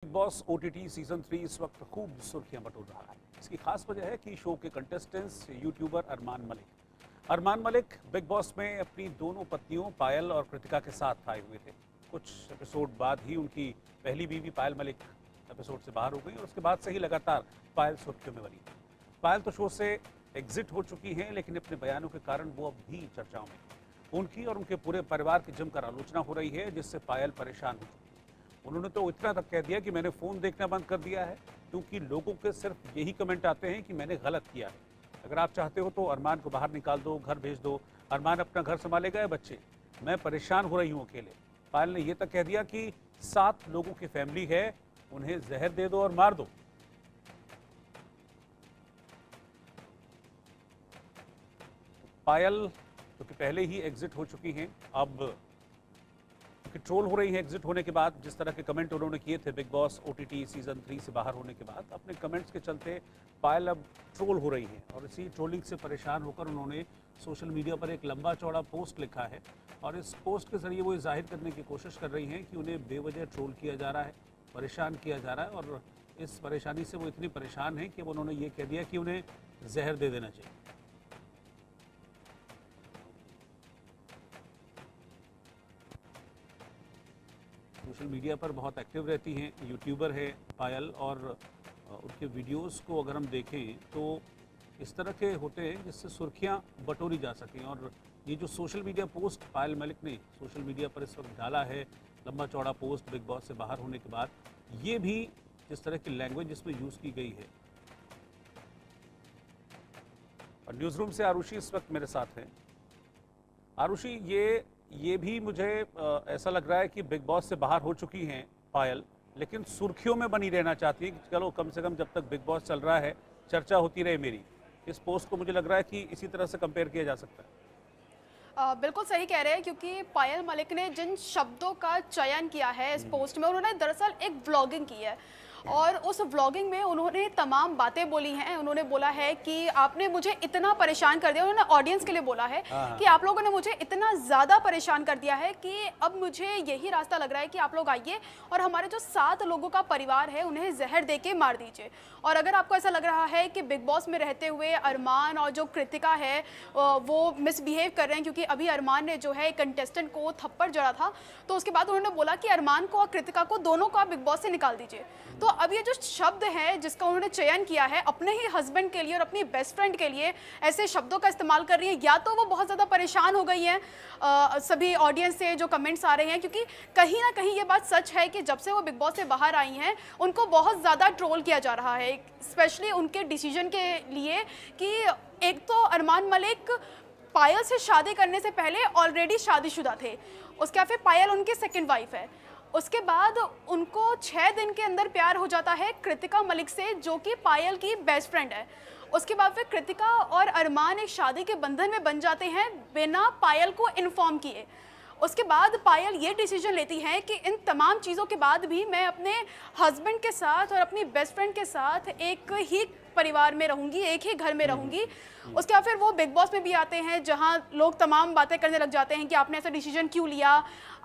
Big boss OTT season 3 इस वक्त खूब सुर्खियां बटोर रहा है। इसकी खास वजह है कि शो के contestants YouTuber Armaan Malik big boss में अपनी दोनों पत्नियों पायल और कृतिका के साथ आए हुए थे। कुछ एपिसोड बाद ही उनकी पहली बीवी पायल मलिक एपिसोड से बाहर हो गई और उसके बाद से ही लगातार पायल सुर्खियों में बनी। पायल तो शो से एग्जिट हो चुकी हैं, लेकिन अपने बयानों के कारण वो अब भी चर्चाओं में। उनकी और उनके पूरे परिवार की जमकर आलोचना हो रही है, जिससे पायल परेशान हो चुकी है। उन्होंने तो इतना तक कह दिया कि मैंने फ़ोन देखना बंद कर दिया है, क्योंकि लोगों के सिर्फ यही कमेंट आते हैं कि मैंने गलत किया है। अगर आप चाहते हो तो अरमान को बाहर निकाल दो, घर भेज दो, अरमान अपना घर संभालेगा या बच्चे, मैं परेशान हो रही हूँ अकेले। पायल ने यह तक कह दिया कि 7 लोगों की फैमिली है, उन्हें जहर दे दो और मार दो। पायल जो कि पहले ही एग्जिट हो चुकी हैं, अब कि ट्रोल हो रही है एग्जिट होने के बाद। जिस तरह के कमेंट उन्होंने किए थे बिग बॉस ओटीटी सीजन 3 से बाहर होने के बाद, अपने कमेंट्स के चलते पायल अब ट्रोल हो रही है और इसी ट्रोलिंग से परेशान होकर उन्होंने सोशल मीडिया पर एक लंबा चौड़ा पोस्ट लिखा है और इस पोस्ट के जरिए वो जाहिर करने की कोशिश कर रही हैं कि उन्हें बेवजह ट्रोल किया जा रहा है, परेशान किया जा रहा है और इस परेशानी से वो इतनी परेशान हैं कि उन्होंने ये कह दिया कि उन्हें जहर दे देना चाहिए। सोशल मीडिया पर बहुत एक्टिव रहती हैं, यूट्यूबर है पायल, और उनके वीडियोस को अगर हम देखें तो इस तरह के होते हैं जिससे सुर्खियां बटोरी जा सकें। और ये जो सोशल मीडिया पोस्ट पायल मलिक ने सोशल मीडिया पर इस वक्त डाला है, लंबा चौड़ा पोस्ट बिग बॉस से बाहर होने के बाद, ये भी जिस तरह की लैंग्वेज इसमें यूज़ की गई है। और न्यूज़ रूम से आरुषि इस वक्त मेरे साथ हैं। आरुषि, ये भी मुझे ऐसा लग रहा है कि बिग बॉस से बाहर हो चुकी हैं पायल, लेकिन सुर्खियों में बनी रहना चाहती है कि चलो कम से कम जब तक बिग बॉस चल रहा है चर्चा होती रहे मेरी। इस पोस्ट को मुझे लग रहा है कि इसी तरह से कंपेयर किया जा सकता है। बिल्कुल सही कह रहे हैं, क्योंकि पायल मलिक ने जिन शब्दों का चयन किया है इस पोस्ट में, उन्होंने दरअसल एक व्लॉगिंग की है और उस व्लॉगिंग में उन्होंने तमाम बातें बोली हैं। उन्होंने बोला है कि आपने मुझे इतना परेशान कर दिया, उन्होंने ऑडियंस के लिए बोला है कि आप लोगों ने मुझे इतना ज़्यादा परेशान कर दिया है कि अब मुझे यही रास्ता लग रहा है कि आप लोग आइए और हमारे जो 7 लोगों का परिवार है उन्हें जहर दे के मार दीजिए। और अगर आपको ऐसा लग रहा है कि बिग बॉस में रहते हुए अरमान और जो कृतिका है वो मिसबिहेव कर रहे हैं, क्योंकि अभी अरमान ने जो है कंटेस्टेंट को थप्पड़ जड़ा था, तो उसके बाद उन्होंने बोला कि अरमान को और कृतिका को दोनों को आप बिग बॉस से निकाल दीजिए। तो अब ये जो शब्द है जिसका उन्होंने चयन किया है अपने ही हस्बैंड के लिए और अपनी बेस्ट फ्रेंड के लिए, ऐसे शब्दों का इस्तेमाल कर रही है, या तो वो बहुत ज़्यादा परेशान हो गई हैं सभी ऑडियंस से जो कमेंट्स आ रहे हैं, क्योंकि कहीं ना कहीं ये बात सच है कि जब से वो बिग बॉस से बाहर आई हैं उनको बहुत ज़्यादा ट्रोल किया जा रहा है, स्पेशली उनके डिसीजन के लिए कि एक तो अरमान मलिक पायल से शादी करने से पहले ऑलरेडी शादीशुदा थे, उसके बाद फिर पायल उनकी सेकंड वाइफ है, उसके बाद उनको 6 दिन के अंदर प्यार हो जाता है कृतिका मलिक से जो कि पायल की बेस्ट फ्रेंड है। उसके बाद फिर कृतिका और अरमान एक शादी के बंधन में बन जाते हैं बिना पायल को इन्फॉर्म किए। उसके बाद पायल ये डिसीजन लेती है कि इन तमाम चीज़ों के बाद भी मैं अपने हस्बैंड के साथ और अपनी बेस्ट फ्रेंड के साथ एक ही परिवार में रहूंगी, एक ही घर में रहूंगी। उसके बाद फिर वो बिग बॉस में भी आते हैं जहां लोग तमाम बातें करने लग जाते हैं कि आपने ऐसा डिसीजन क्यों लिया,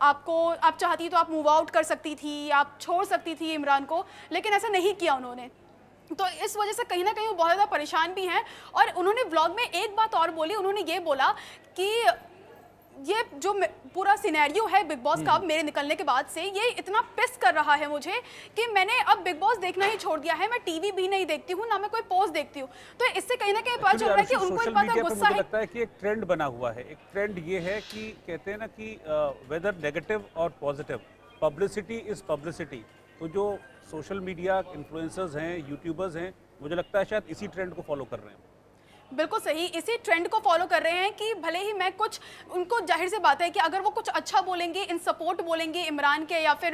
आप चाहती तो आप मूव आउट कर सकती थी, आप छोड़ सकती थी इमरान को, लेकिन ऐसा नहीं किया उन्होंने। तो इस वजह से कहीं ना कहीं वो बहुत ज़्यादा परेशान भी हैं। और उन्होंने व्लॉग में एक बात और बोली, उन्होंने ये बोला कि ये जो पूरा सिनेरियो है बिग बॉस का अब मेरे निकलने के बाद से, ये इतना पिस कर रहा है मुझे कि मैंने अब बिग बॉस देखना ही छोड़ दिया है। मैं टीवी भी नहीं देखती हूँ, ना मैं कोई पोस्ट देखती हूँ। तो इससे कहीं ना कहीं पता चल रहा है कि उनको इस बात का गुस्सा है। लगता है कि एक ट्रेंड बना हुआ है। एक ट्रेंड ये है कि कहते हैं ना कि वेदर नेगेटिव और पॉजिटिव, पब्लिसिटी इज पब्लिसिटी। तो जो सोशल मीडिया इन्फ्लुएंसर्स हैं, यूट्यूबर्स हैं, मुझे लगता है शायद इसी ट्रेंड को फॉलो कर रहे हैं। बिल्कुल सही, इसी ट्रेंड को फॉलो कर रहे हैं कि भले ही मैं कुछ, उनको जाहिर सी बात है कि अगर वो कुछ अच्छा बोलेंगे, इन सपोर्ट बोलेंगे इमरान के या फिर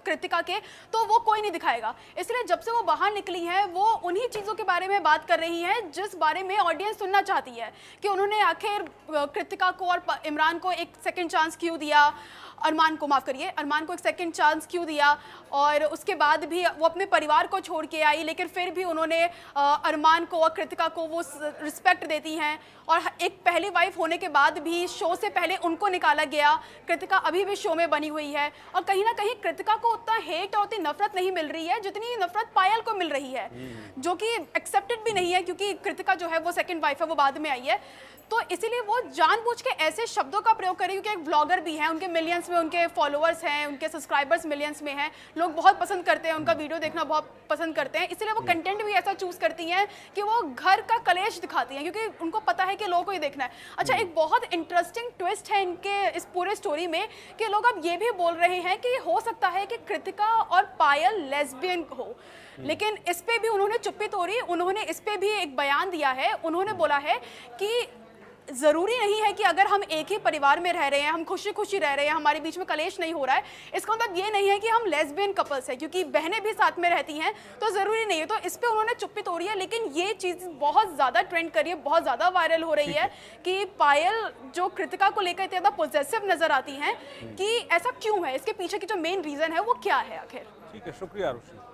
कृतिका के, तो वो कोई नहीं दिखाएगा। इसलिए जब से वो बाहर निकली है वो उन्हीं चीज़ों के बारे में बात कर रही है जिस बारे में ऑडियंस सुनना चाहती है, कि उन्होंने आखिर कृतिका को और इमरान को एक सेकेंड चांस क्यों दिया, अरमान को माफ़ करिए, अरमान को एक सेकंड चांस क्यों दिया, और उसके बाद भी वो अपने परिवार को छोड़ के आई, लेकिन फिर भी उन्होंने अरमान को और कृतिका को वो रिस्पेक्ट देती हैं, और एक पहली वाइफ होने के बाद भी शो से पहले उनको निकाला गया। कृतिका अभी भी शो में बनी हुई है, और कहीं ना कहीं कृतिका को उतना हेट और उतनी नफरत नहीं मिल रही है जितनी नफरत पायल को मिल रही है, जो कि एक्सेप्टेड भी नहीं है, क्योंकि कृतिका जो है वो सेकंड वाइफ है, वो बाद में आई है। तो इसीलिए वो जानबूझ के ऐसे शब्दों का प्रयोग करें, क्योंकि एक ब्लॉगर भी है, उनके मिलियंस में उनके फॉलोअर्स हैं, उनके सब्सक्राइबर्स मिलियंस में हैं, लोग बहुत पसंद करते हैं, उनका वीडियो देखना बहुत पसंद करते हैं, इसलिए वो कंटेंट भी ऐसा चूज करती हैं कि वो घर का कलेश दिखाती हैं, क्योंकि उनको पता है कि लोगों को ही देखना है। अच्छा, एक बहुत इंटरेस्टिंग ट्विस्ट है इनके इस पूरे स्टोरी में कि लोग अब ये भी बोल रहे हैं कि हो सकता है कि कृतिका और पायल लेस्बियन हो, लेकिन इस पे भी उन्होंने चुप्पी तोड़ी। उन्होंने इस पे भी एक बयान दिया है। उन्होंने बोला है कि ज़रूरी नहीं है कि अगर हम एक ही परिवार में रह रहे हैं, हम खुशी खुशी रह रहे हैं, हमारे बीच में कलेश नहीं हो रहा है, इसका मतलब ये नहीं है कि हम लेस्बियन कपल्स हैं, क्योंकि बहनें भी साथ में रहती हैं, तो ज़रूरी नहीं है। तो इस पे उन्होंने चुप्पी तोड़ी है, लेकिन ये चीज़ बहुत ज़्यादा ट्रेंड कर रही है, बहुत ज़्यादा वायरल हो रही है कि पायल जो कृतिका को लेकर इतना पॉजिटिव नज़र आती हैं, कि ऐसा क्यों है, इसके पीछे की जो मेन रीज़न है वो क्या है आखिर। ठीक है, शुक्रिया आरुषि।